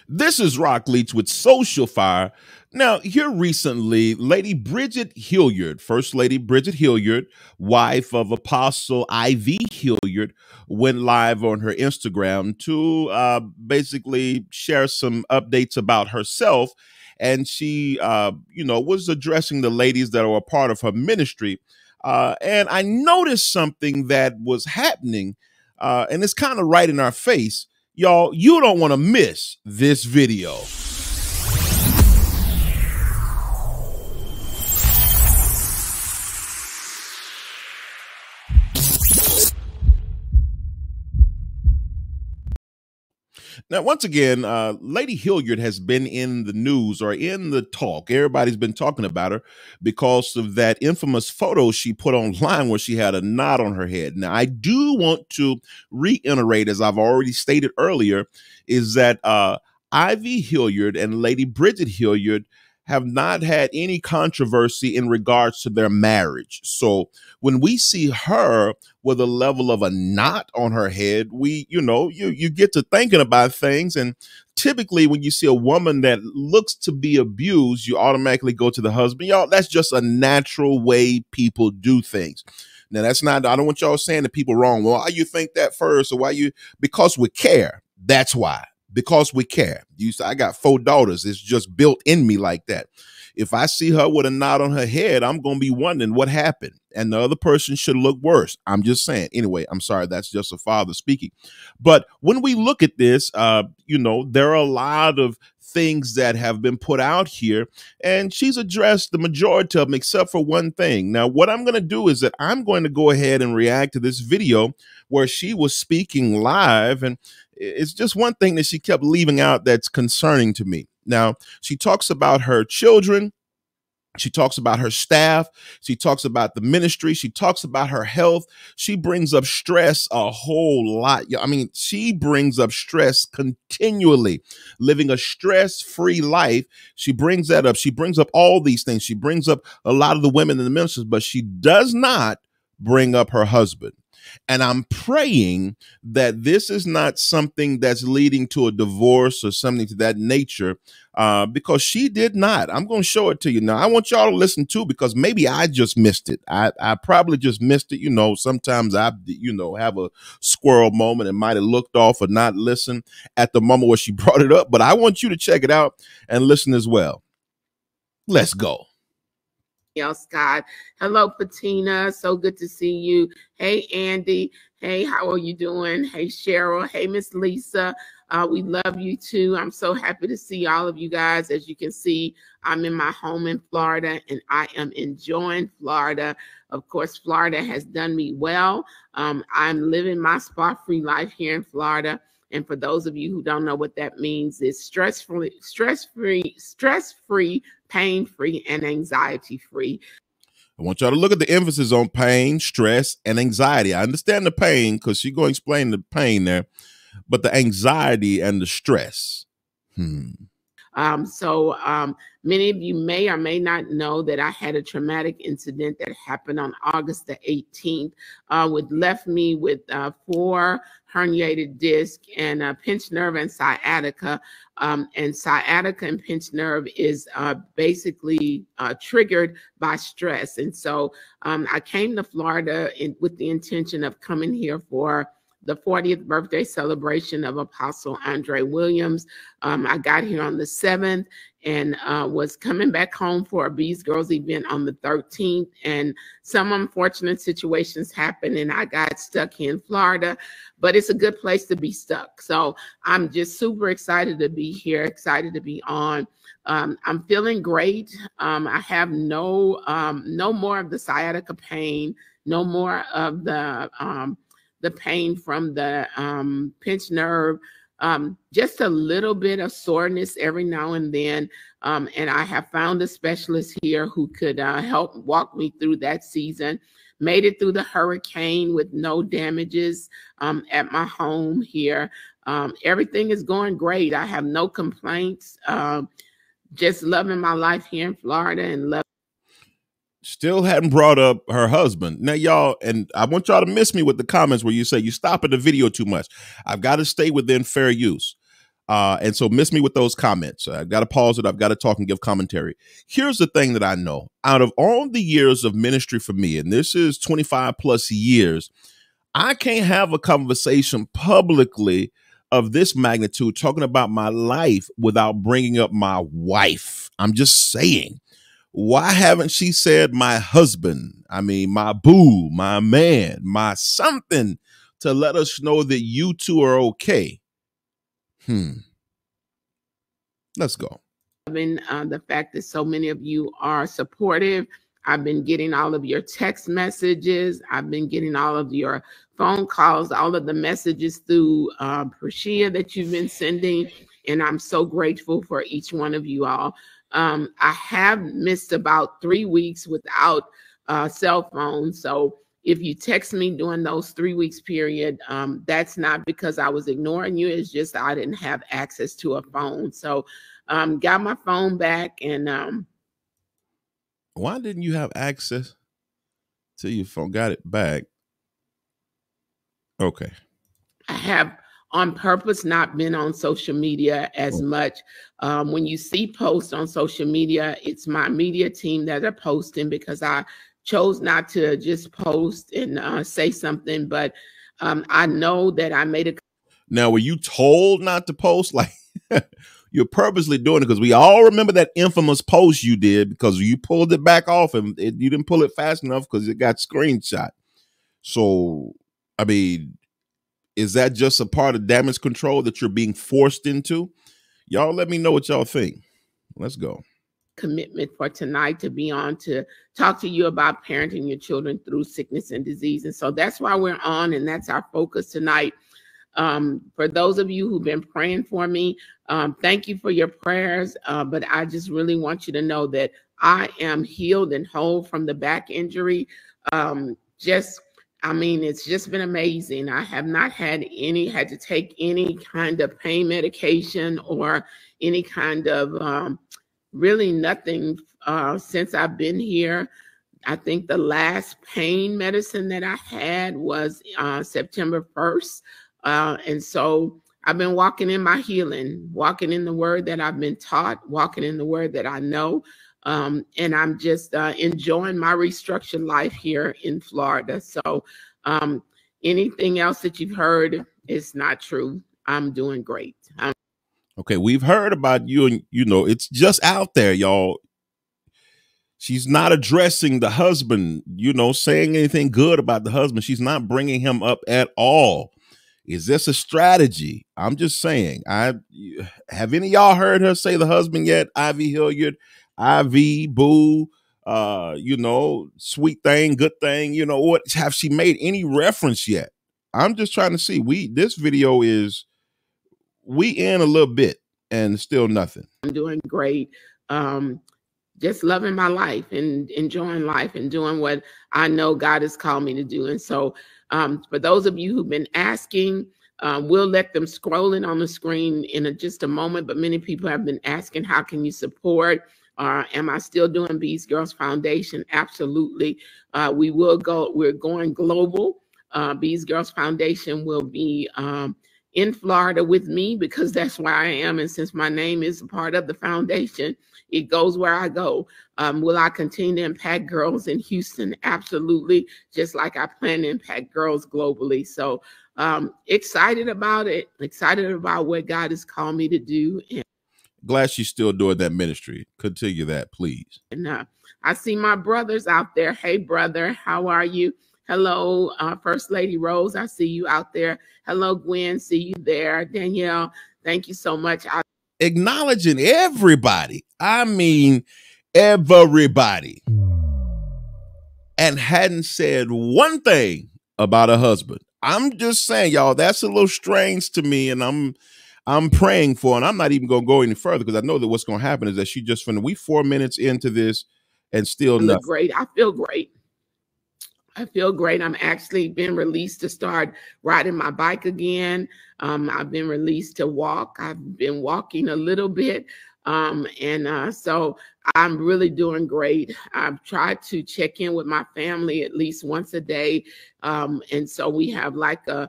This is Rock Leach with Social Fire. Now, here recently, Lady Bridget Hilliard, First Lady Bridget Hilliard, wife of Apostle Ivy Hilliard, went live on her Instagram to basically share some updates about herself. And she, was addressing the ladies that are a part of her ministry. And I noticed something that was happening, and it's kind of right in our face. Y'all, you don't want to miss this video. Now, once again, Lady Hilliard has been in the news or in the talk. Everybody's been talking about her because of that infamous photo she put online where she had a knot on her head. Now, I do want to reiterate, as I've already stated earlier, is that Ivy Hilliard and Lady Bridget Hilliard have not had any controversy in regards to their marriage. So when we see her with a level of a knot on her head, you get to thinking about things. And typically when you see a woman that looks to be abused, you automatically go to the husband. Y'all, that's just a natural way people do things. Now, that's not, I don't want y'all saying that people wrong. Well, why you think that first? Or because we care. That's why. Because we care. I got 4 daughters. It's just built in me like that. If I see her with a knot on her head, I'm going to be wondering what happened. And the other person should look worse. I'm just saying. Anyway, I'm sorry. That's just a father speaking. But when we look at this, there are a lot of things that have been put out here, and she's addressed the majority of them except for one thing. Now, what I'm going to do is that I'm going to go ahead and react to this video where she was speaking live, and it's just one thing that she kept leaving out that's concerning to me. Now, she talks about her children. She talks about her staff. She talks about the ministry. She talks about her health. She brings up stress a whole lot. I mean, she brings up stress continually, living a stress-free life. She brings that up. She brings up all these things. She brings up a lot of the women in the ministries, but she does not bring up her husband. And I'm praying that this is not something that's leading to a divorce or something to that nature, because she did not. I'm going to show it to you now. I want y'all to listen too, because maybe I just missed it. I probably just missed it. Sometimes I, have a squirrel moment and might have looked off or not listened at the moment where she brought it up. But I want you to check it out and listen as well. Let's go. Scott. Hello, Patina. So good to see you. Hey, Andy. Hey, how are you doing? Hey, Cheryl. Hey, Miss Lisa. We love you too. I'm so happy to see all of you guys. As you can see, I'm in my home in Florida, and I am enjoying Florida. Of course, Florida has done me well. I'm living my spa-free life here in Florida. And for those of you who don't know what that means, it's stress-free, pain-free, and anxiety-free. I want y'all to look at the emphasis on pain, stress, and anxiety. I understand the pain because she's going to explain the pain there, but the anxiety and the stress. Many of you may or may not know that I had a traumatic incident that happened on August the 18th, which left me with 4 herniated discs and pinched nerve and sciatica. And sciatica and pinched nerve is basically triggered by stress. And so I came to Florida with the intention of coming here for the 40th birthday celebration of Apostle Andre Williams. I got here on the 7th and was coming back home for a Bees Girls event on the 13th. And some unfortunate situations happened and I got stuck here in Florida, but it's a good place to be stuck. So I'm just super excited to be here, excited to be on. I'm feeling great. I have no more of the sciatica pain, no more of the pain from the pinched nerve, just a little bit of soreness every now and then. And I have found a specialist here who could help walk me through that season. Made it through the hurricane with no damages at my home here. Everything is going great. I have no complaints. Just loving my life here in Florida and loving. Still hadn't brought up her husband. Now, y'all, and I want y'all to miss me with the comments where you say you stop at the video too much. I've got to stay within fair use. And so miss me with those comments. I've got to pause it. I've got to talk and give commentary. Here's the thing that I know. Out of all the years of ministry for me, and this is 25 plus years, I can't have a conversation publicly of this magnitude talking about my life without bringing up my wife. I'm just saying. Why haven't she said my husband? I mean, my boo, my man, my something to let us know that you two are okay? Let's go. The fact that so many of you are supportive. I've been getting all of your text messages. I've been getting all of your phone calls, all of the messages through Prashia that you've been sending. And I'm so grateful for each one of you all. I have missed about 3 weeks without cell phone. So if you text me during those 3 weeks period, that's not because I was ignoring you. It's just I didn't have access to a phone. So got my phone back. And why didn't you have access to your phone? Got it back. Okay. I have on purpose not been on social media as much. When you see posts on social media, it's my media team that are posting, because I chose not to just post and say something, but I know that I made a. Now, were you told not to post? Like, you're purposely doing it? Because we all remember that infamous post you did because you pulled it back off and you didn't pull it fast enough because it got screenshot. So, I mean, is that just a part of damage control that you're being forced into? Y'all let me know what y'all think. Let's go. Commitment for tonight to be on to talk to you about parenting your children through sickness and disease. And so that's why we're on, and that's our focus tonight. For those of you who've been praying for me, thank you for your prayers. But I just really want you to know that I am healed and whole from the back injury. It's just been amazing. I have not had to take any kind of pain medication or any kind of really nothing since I've been here. I think the last pain medicine that I had was September 1st. And so I've been walking in my healing, walking in the word that I've been taught, walking in the word that I know. And I'm just enjoying my restructured life here in Florida. So anything else that you've heard is not true. I'm doing great. Okay, we've heard about you, and it's just out there, y'all. She's not addressing the husband, saying anything good about the husband. She's not bringing him up at all. Is this a strategy? I'm just saying. Have any of y'all heard her say the husband yet? Ivy Hilliard, Ivy, boo, sweet thing, good thing. What have she made any reference yet? I'm just trying to see. This video is we in a little bit and still nothing. I'm doing great. Just loving my life and enjoying life and doing what I know God has called me to do. And so for those of you who've been asking, we'll let them scrolling on the screen in just a moment. But many people have been asking, how can you support? Am I still doing Bees Girls Foundation? Absolutely. We're going global. Bees Girls Foundation will be in Florida with me because that's where I am. And since my name is a part of the foundation, it goes where I go. Will I continue to impact girls in Houston? Absolutely. Just like I plan to impact girls globally. So excited about it, excited about what God has called me to do. And glad she's still doing that ministry. Continue that, please. And I see my brothers out there. Hey, brother, how are you? Hello, First Lady Rose. I see you out there. Hello, Gwen. See you there. Danielle, thank you so much. Acknowledging everybody. I mean, everybody. And hadn't said one thing about her husband. I'm just saying, y'all, that's a little strange to me. And I'm praying for, and I'm not even going to go any further because I know that what's going to happen is that she just we 4 minutes into this and still nothing. Great. I feel great. I feel great. I'm actually been released to start riding my bike again. I've been released to walk. I've been walking a little bit. So I'm really doing great. I've tried to check in with my family at least once a day. And so we have like a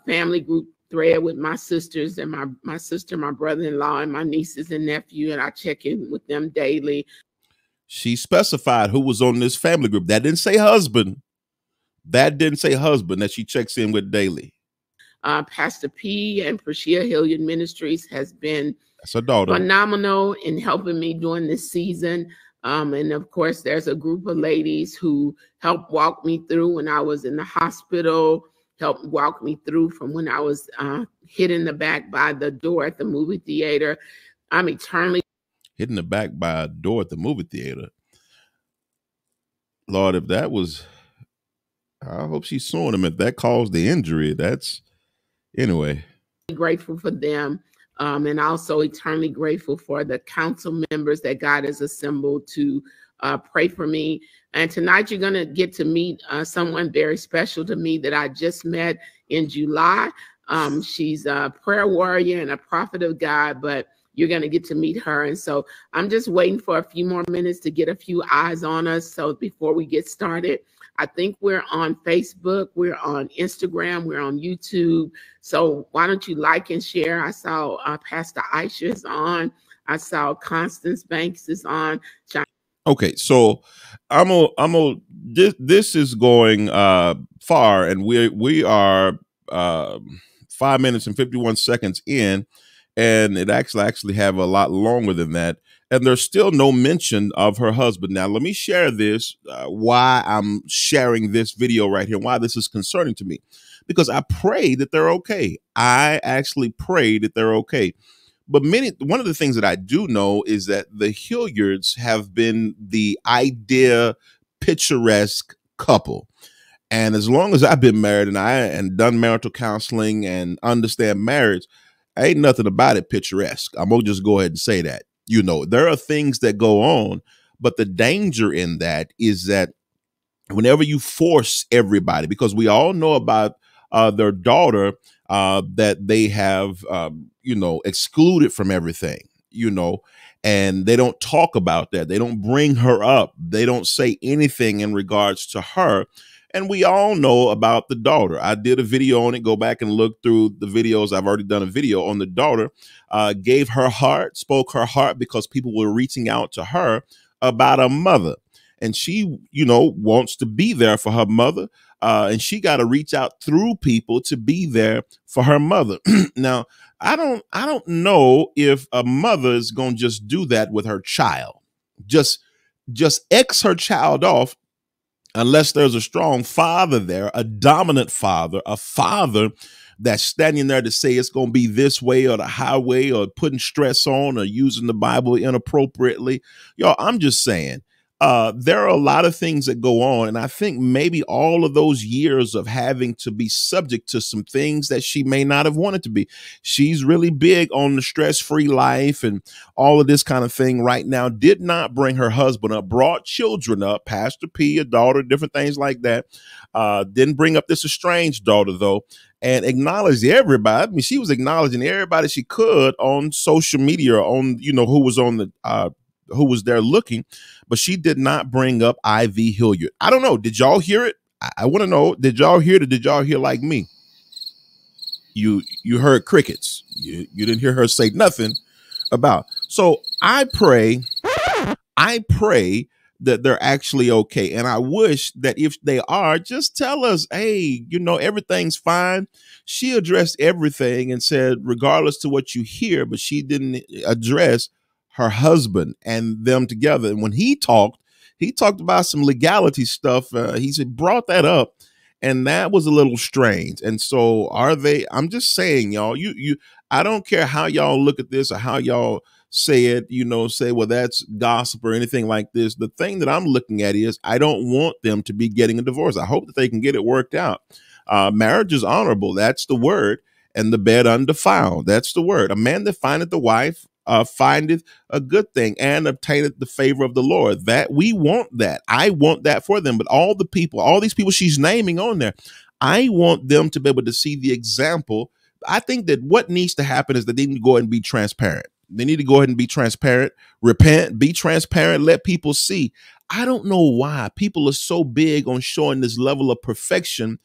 family group thread with my sisters and my sister, my brother-in-law, and my nieces and nephew, and I check in with them daily. She specified who was on this family group. That didn't say husband. That didn't say husband that she checks in with daily. Pastor P and Priscilla Hilliard Ministries has been That's her daughter. Phenomenal in helping me during this season. And of course, there's a group of ladies who helped walk me through when I was in the hospital, helped walk me through from when I was hit in the back by the door at the movie theater. I'm eternally hit in the back by a door at the movie theater. Lord, if that was, I hope she's suing him if that caused the injury. That's, anyway. Grateful for them. And also eternally grateful for the council members that God has assembled to pray for me. And tonight you're going to get to meet someone very special to me that I just met in July. She's a prayer warrior and a prophet of God, but you're going to get to meet her. And so I'm just waiting for a few more minutes to get a few eyes on us. So before we get started, I think we're on Facebook, we're on Instagram, we're on YouTube. So why don't you like and share? I saw Pastor Aisha is on. I saw Constance Banks is on. Okay, so this is going far, and we are 5 minutes and 51 seconds in, and it actually have a lot longer than that. And there's still no mention of her husband. Now, let me share this, why I'm sharing this video right here, why this is concerning to me. Because I pray that they're okay. I actually pray that they're okay. But one of the things that I do know is that the Hilliards have been the idea picturesque couple. And as long as I've been married and done marital counseling and understand marriage, ain't nothing about it picturesque. I'm going to just go ahead and say that. You know, there are things that go on, but the danger in that is that whenever you force everybody, because we all know about their daughter that they have, excluded from everything, and they don't talk about that. They don't bring her up. They don't say anything in regards to her. And we all know about the daughter. I did a video on it. Go back and look through the videos. I've already done a video on the daughter. Gave her heart, spoke her heart because people were reaching out to her about a mother. And she, wants to be there for her mother. And she got to reach out through people to be there for her mother. Now, I don't know if a mother is going to just do that with her child. Just X her child off. Unless there's a strong father there, a dominant father, a father that's standing there to say it's going to be this way or the highway or putting stress on or using the Bible inappropriately. Y'all, I'm just saying, there are a lot of things that go on. And I think maybe all of those years of having to be subject to some things that she may not have wanted to be. She's really big on the stress-free life and all of this kind of thing right now. Did not bring her husband up, brought children up, Pastor P, a daughter, different things like that. Didn't bring up this estranged daughter, though, and acknowledged everybody. I mean, she was acknowledging everybody she could on social media, on, who was on the who was there looking, but she did not bring up Ivy Hilliard. I don't know. Did y'all hear it? I want to know, did y'all hear it or did y'all hear like me? You heard crickets. You didn't hear her say nothing about. So I pray that they're actually okay. And I wish that if they are, just tell us, hey, everything's fine. She addressed everything and said, regardless to what you hear, but she didn't address her husband and them together. And when he talked about some legality stuff. He brought that up, and that was a little strange. And so I'm just saying, y'all, I don't care how y'all look at this or how y'all say it, say, well, that's gossip or anything like this. The thing that I'm looking at is I don't want them to be getting a divorce. I hope that they can get it worked out. Marriage is honorable. That's the word. And the bed undefiled. That's the word. A man that findeth the wife findeth a good thing and obtaineth the favor of the Lord. That we want that. I want that for them. But all these people she's naming on there, I want them to be able to see the example. I think that what needs to happen is that they need to go ahead and be transparent. They need to go ahead and be transparent, repent, be transparent, let people see. I don't know why people are so big on showing this level of perfection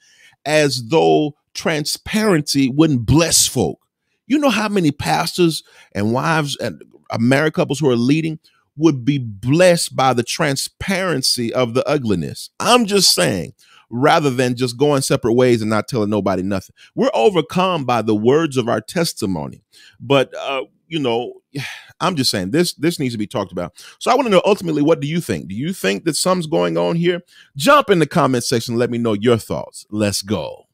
as though transparency wouldn't bless folk. You know how many pastors and wives and married couples who are leading would be blessed by the transparency of the ugliness. I'm just saying, rather than just going separate ways and not telling nobody nothing. We're overcome by the words of our testimony. But, I'm just saying this needs to be talked about. So I want to know, ultimately, what do you think? Do you think that something's going on here? Jump in the comment section and let me know your thoughts. Let's go.